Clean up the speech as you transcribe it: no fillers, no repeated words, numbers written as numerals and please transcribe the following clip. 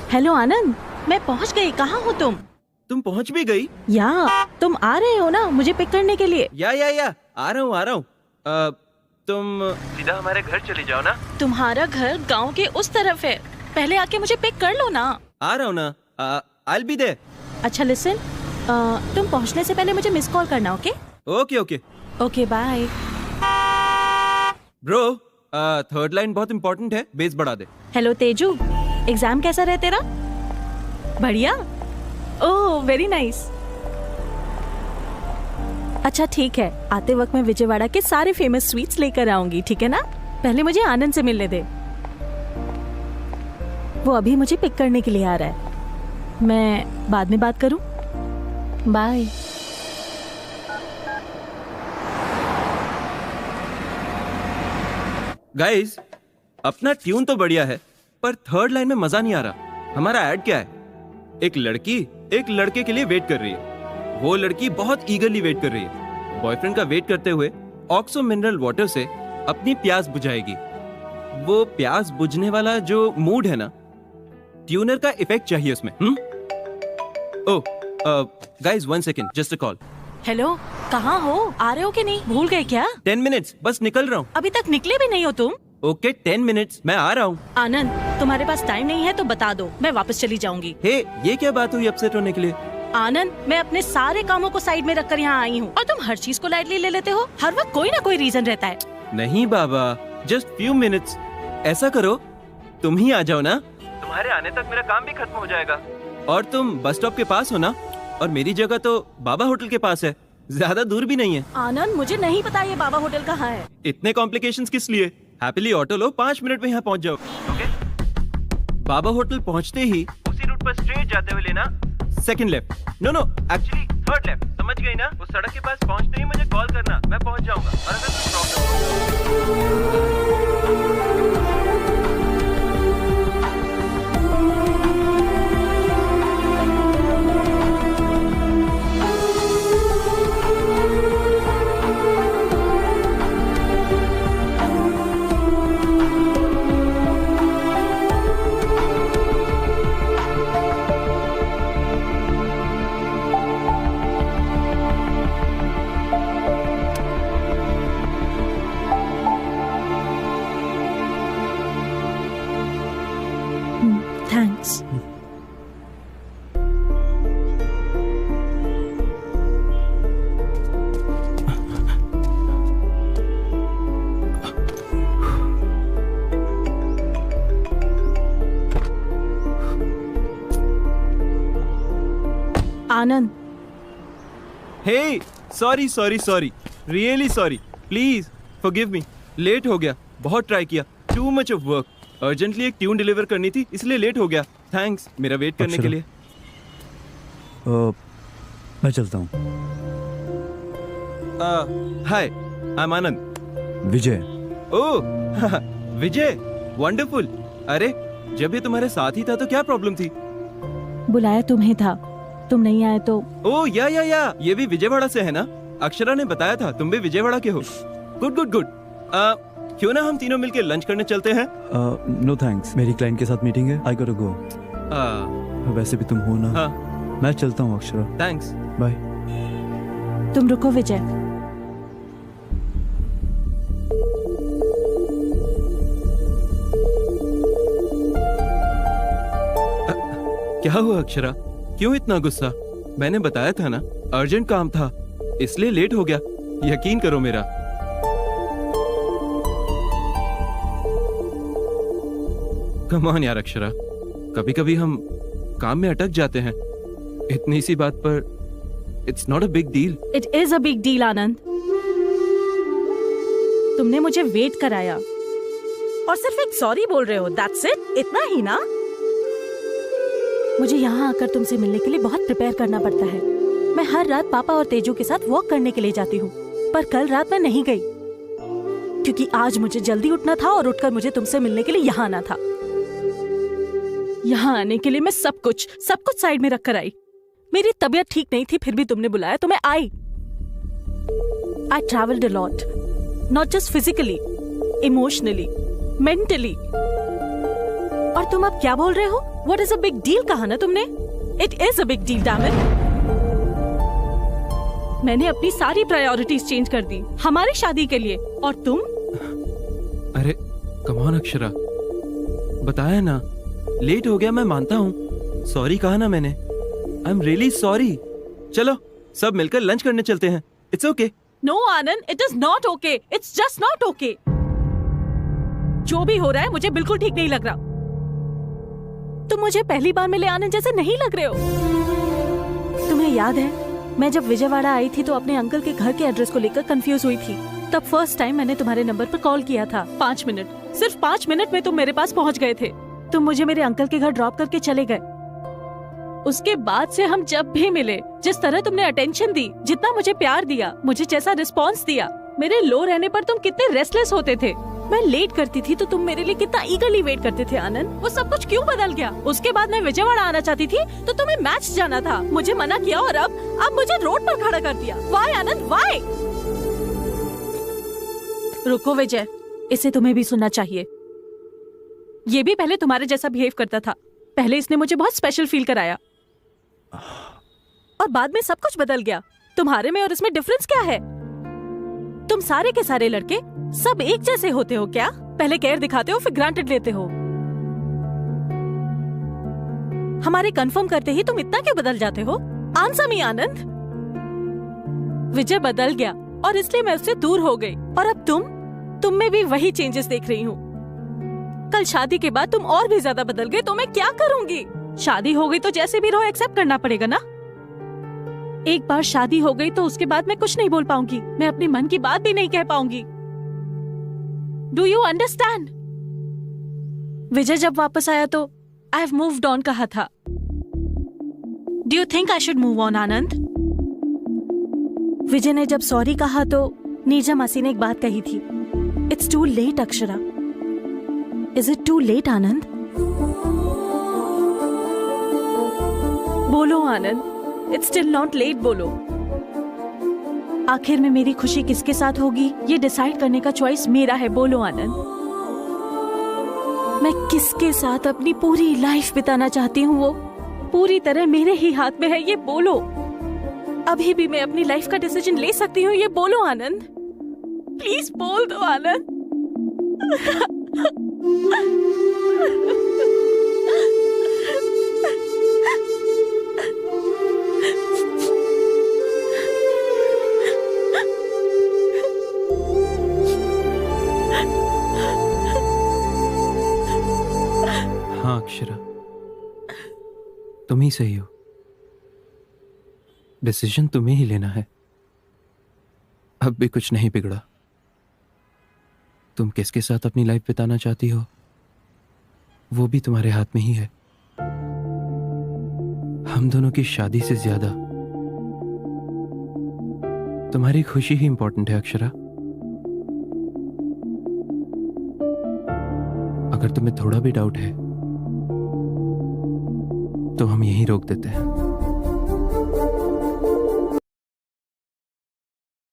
Hello आनंद, मैं पहुंच गई। कहाँ हो तुम? तुम पहुंच भी गई? या तुम आ रहे हो ना मुझे पिक करने के लिए? या आ रहा हूँ। तुम सीधा हमारे घर चले जाओ ना। तुम्हारा घर गांव के उस तरफ है, पहले आके मुझे पिक कर लो ना। आ रहा हूँ ना। I'll be there। अच्छा लिसन, तुम पहुंचने से पहले मुझे मिस कॉल करना। Okay okay okay bye. Bro, third line बहुत इंपॉर्टेंट है, बेस बढ़ा दे। हेलो तेजू, एग्जाम कैसा रहा तेरा? बढ़िया। Oh very nice. अच्छा ठीक है, आते वक्त मैं विजयवाड़ा के सारे फेमस स्वीट्स लेकर आऊंगी, ठीक है ना? पहले मुझे आनंद से मिलने दे, वो अभी मुझे पिक करने के लिए आ रहा है। मैं बाद में बात करूं? बाय। गाइस, अपना ट्यून तो बढ़िया है, पर थर्ड लाइन में मजा नहीं आ रहा। हमारा ऐड क्या है? एक लड़की एक लड़के के लिए वेट कर रही है। वो लड़की बहुत ईगरली वेट कर रही है। बॉयफ्रेंड का वेट करते हुए ऑक्सो मिनरल वाटर से अपनी प्यास बुझाएगी। वो प्यास बुझने वाला जो मूड है ना, ट्यूनर का इफेक्ट चाहिए उसमें। ओह guys, 1 second, just a call. Hello, कहाँ हो? आ रहे हो कि नहीं? भूल गए क्या? 10 मिनट्स, बस निकल रहा हूँ। अभी तक निकले भी नहीं हो तुम? ओके 10 मिनट्स, मैं आ रहा हूँ। आनंद, तुम्हारे पास टाइम नहीं है तो बता दो, मैं वापस चली जाऊंगी। हे, ये क्या बात हुई अपसेट होने के लिए? आनंद, मैं अपने सारे कामों को साइड में रखकर यहाँ आई हूँ और तुम हर चीज को लाइटली ले लेते हो। हर वक्त कोई ना कोई रीजन रहता है। नहीं बाबा, जस्ट फ्यू मिनट्स। ऐसा करो, तुम ही आ जाओ ना। तुम्हारे आने तक मेरा काम भी खत्म हो जाएगा। और तुम बस स्टॉप के पास हो ना, और मेरी जगह तो बाबा होटल के पास है, ज्यादा दूर भी नहीं है। आनंद, मुझे नहीं पता ये बाबा होटल कहाँ है। इतने कॉम्प्लिकेशंस किस लिए? हैप्पीली ऑटो लो, 5 मिनट में यहाँ पहुँच जाओ। ओके? बाबा होटल पहुँचते ही उसी रूट पर स्ट्रेट जाते हुए लेना second left. No actually third left. समझ गई ना? उस सड़क के पास पहुँचते ही मुझे कॉल करना, मैं पहुँच जाऊंगा। और अगर कोई problem thanks. Anand, hey, sorry, really sorry, please forgive me. Late हो गया, बहुत ट्राई किया, too much of work. Urgently एक ट्यून डिलीवर करनी थी, इसलिए लेट हो गया। थैंक्स मेरा वेट करने के लिए। मैं चलता हूँ। Hi, I am Anand. Vijay. Oh Vijay, wonderful. अरे, जब ये तुम्हारे साथ ही था तो क्या प्रॉब्लम थी? बुलाया तुम्हें था, तुम नहीं आए तो। ओह या ये भी विजयवाड़ा से है ना? अक्षरा ने बताया था तुम भी विजयवाड़ा के हो। गुड। क्यों ना हम तीनों मिलके लंच करने चलते हैं? नो थैंक्स, मेरी क्लाइंट के साथ मीटिंग है, आई गॉट टू गो। वैसे भी तुम हो ना। हाँ। मैं चलता हूँ अक्षरा। थैंक्स। बाय। तुम रुको विजय। क्या हुआ अक्षरा, क्यों इतना गुस्सा? मैंने बताया था ना, अर्जेंट काम था, इसलिए लेट हो गया। यकीन करो मेरा। कम ऑन यार अक्षरा, कभी कभी हम काम में अटक जाते हैं। इतनी सी बात पर it's not a big deal. It is a big deal Anand. तुमने मुझे वेट कराया और सिर्फ एक सॉरी बोल रहे हो, दैट्स इट? इतना ही ना? मुझे यहाँ आकर तुमसे मिलने के लिए बहुत प्रिपेयर करना पड़ता है। मैं हर रात पापा और तेजू के साथ वॉक करने के लिए जाती हूँ, पर कल रात मैं नहीं गई क्योंकि आज मुझे जल्दी उठना था और उठकर मुझे तुमसे मिलने के लिए यहाँ आना था। यहाँ आने के लिए मैं सब कुछ साइड में रखकर आई। मेरी तबीयत ठीक नहीं थी, फिर भी तुमने बुलाया तो मैं आई। I travelled a lot, not just physically, emotionally, mentally. और तुम अब क्या बोल रहे हो? What is a big deal कहा ना तुमने? It is a big deal, damn it. मैंने अपनी सारी प्रायोरिटीज चेंज कर दी हमारी शादी के लिए, और तुम? अरे कम ऑन अक्षरा, बताया ना, लेट हो गया, मैं मानता हूँ, सॉरी कहा ना मैंने, आई एम रियली सॉरी। चलो सब मिलकर लंच करने चलते हैं, it's okay. No, Anand, it is not okay. It's just not okay. जो भी हो रहा है मुझे बिल्कुल ठीक नहीं लग रहा। तुम मुझे पहली बार मिले आनंद जैसे नहीं लग रहे हो। तुम्हें याद है मैं जब विजयवाड़ा आई थी तो अपने अंकल के घर के एड्रेस को लेकर कंफ्यूज हुई थी। तब फर्स्ट टाइम मैंने तुम्हारे नंबर पर कॉल किया था। 5 मिनट, सिर्फ 5 मिनट में तुम मेरे पास पहुंच गए थे। तुम मुझे मेरे अंकल के घर ड्रॉप करके चले गए। उसके बाद से हम जब भी मिले, जिस तरह तुमने अटेंशन दी, जितना मुझे प्यार दिया, मुझे जैसा रिस्पॉन्स दिया, मेरे लो रहने पर तुम कितने रेस्टलेस होते थे। मैं लेट करती थी तो तुम मेरे लिए कितना ईगरली वेट करते थे आनंद। वो सब कुछ क्यों बदल गया? उसके बाद मैं विजयवाड़ा आना चाहती थी तो तुम्हें मैच जाना था, मुझे मना किया, और अब मुझे रोड पर खड़ा कर दिया। वाई आनंद, वाई? रुको विजय, इसे तुम्हें भी सुनना चाहिए। ये भी पहले तुम्हारे जैसा बिहेव करता था। पहले इसने मुझे बहुत स्पेशल फील कराया, और बाद में सब कुछ बदल गया। तुम्हारे में और इसमें डिफरेंस क्या है? तुम सारे के सारे लड़के सब एक जैसे होते हो क्या? पहले केयर दिखाते हो, फिर ग्रांटेड लेते हो। हमारे कंफर्म करते ही तुम इतना क्यों बदल जाते हो? आंसर मी आनंद। विजय बदल गया और इसलिए मैं उससे दूर हो गई, और अब तुम में भी वही चेंजेस देख रही हूँ। कल शादी के बाद तुम और भी ज्यादा बदल गए तो मैं क्या करूंगी? शादी हो गई तो जैसे भी रहो एक्सेप्ट करना पड़ेगा ना। एक बार शादी हो गई तो उसके बाद मैं कुछ नहीं बोल पाऊंगी, मैं अपने मन की बात भी नहीं कह पाऊंगी। Do you understand? विजय जब वापस आया तो आई हैव मूव्ड ऑन कहा था। Do you think I should move on Anand? Vijay ने जब सॉरी कहा तो नीरजा मासी ने एक बात कही थी, it's too late Akshara. Is it too late Anand? बोलो Anand, it's still not late, बोलो। आखिर में मेरी खुशी किसके साथ होगी ये डिसाइड करने का चॉइस मेरा है। बोलो आनंद, मैं किसके साथ अपनी पूरी लाइफ बिताना चाहती हूँ वो पूरी तरह मेरे ही हाथ में है, ये बोलो। अभी भी मैं अपनी लाइफ का डिसीजन ले सकती हूँ, ये बोलो आनंद। प्लीज बोल दो आनंद। हाँ अक्षरा, तुम ही सही हो, डिसीजन तुम्हें ही लेना है। अब भी कुछ नहीं बिगड़ा। तुम किसके साथ अपनी लाइफ बिताना चाहती हो वो भी तुम्हारे हाथ में ही है। हम दोनों की शादी से ज्यादा तुम्हारी खुशी ही इंपॉर्टेंट है अक्षरा। अगर तुम्हें थोड़ा भी डाउट है तो हम यहीं रोक देते हैं।